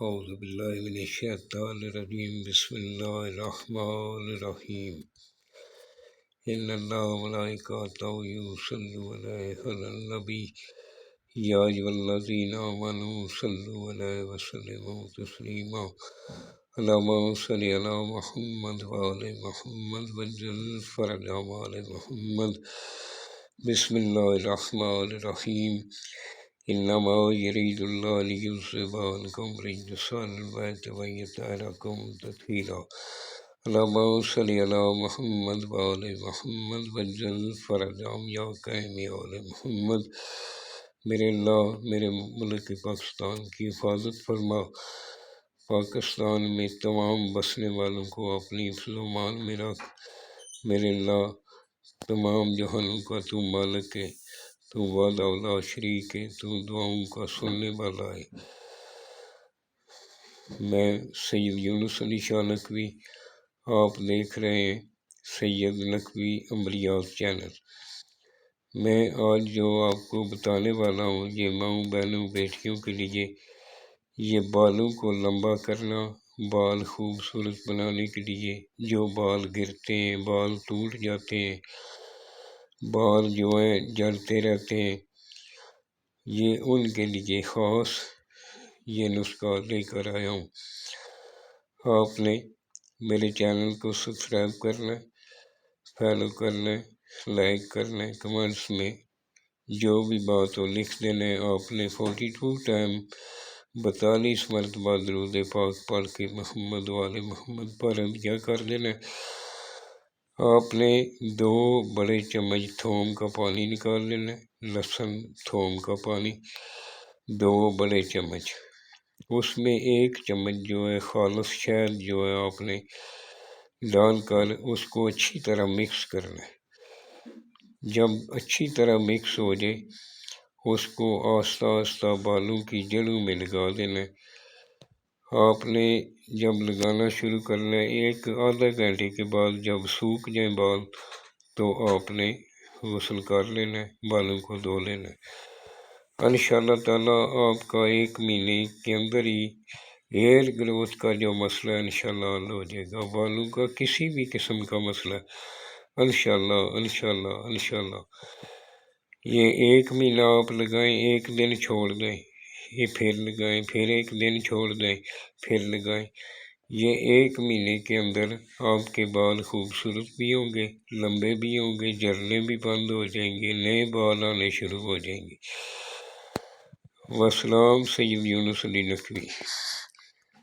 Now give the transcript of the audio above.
اعوذ باللہ من الشیطان الرجیم بسم اللہ الرحمن الرحیم ان اللہ ملائکتہ یصلون علی النبی یا ایھا الذین آمنوا صلوا علیہ وسلموا تسلیما اللہم صل علی محمد وآل محمد وعجل فرج آل محمد بسم اللہ الرحمن الرحیم انما یرید اللہ لیذھب عنکم الرجس اہل البیت ویطہرکم تطہیرا اللہم صل علی محمد وآل محمد وعجل فرجہم یا قائم آل محمد۔ میرے اللہ میرے ملک پاکستان کی حفاظت فرما، پاکستان میں تمام بسنے والوں کو اپنی حفظ و امان میں رکھ۔ میرے اللہ تمام جہانوں کا تو مالک ہے، تو وحدہ لا شریک ہے، تو دعاؤں کا سننے والا ہے۔ میں سید یونس علی شاہ نقوی، آپ دیکھ رہے ہیں سید نقوی عملیات چینل۔ میں آج جو آپ کو بتانے والا ہوں یہ ماؤں بہنوں بیٹیوں کے لیے، یہ بالوں کو لمبا کرنا، بال خوبصورت بنانے کے لیے، جو بال گرتے ہیں، بال ٹوٹ جاتے ہیں، بال جو ہیں جلتے رہتے ہیں، یہ ان کے لیے خاص یہ نسخہ لے کر آیا ہوں۔ آپ نے میرے چینل کو سبسکرائب کرنا، فالو کرنا، لائک کرنا، کمنٹس میں جو بھی بات ہو لکھ دینا ہے۔ آپ نے 42 ٹائم 42 مرتبہ درود پاک پڑھ کے محمد والے محمد پر عطیہ کر دینا ہے۔ آپ نے 2 بڑے چمچ تھوم کا پانی نکال لینا ہے، لہسن تھوم کا پانی 2 بڑے چمچ، اس میں 1 چمچ جو ہے خالص شہد جو ہے آپ نے ڈال کر اس کو اچھی طرح مکس کرنا ہے۔ جب اچھی طرح مکس ہو جائے اس کو آہستہ آہستہ بالوں کی جڑوں میں لگا دینا ہے۔ آپ نے جب لگانا شروع کرنا ہے، 1 آدھا گھنٹے کے بعد جب سوکھ جائیں بال تو آپ نے غسل کر لینا ہے، بالوں کو دھو لینا ہے۔ انشاءاللہ تعالیٰ آپ کا 1 مہینے کے اندر ہی ہیئر گروتھ کا جو مسئلہ ہے انشاءاللہ حل ہو جائے گا، بالوں کا کسی بھی قسم کا مسئلہ انشاءاللہ انشاءاللہ انشاءاللہ۔ یہ 1 مہینہ آپ لگائیں، 1 دن چھوڑ دیں، یہ پھر لگائیں، پھر 1 دن چھوڑ دیں، پھر لگائیں۔ یہ 1 مہینے کے اندر آپ کے بال خوبصورت بھی ہوں گے، لمبے بھی ہوں گے، جھڑنے بھی بند ہو جائیں گے، نئے بال آنے شروع ہو جائیں گے۔ والسلام، سید یونس علی نقوی۔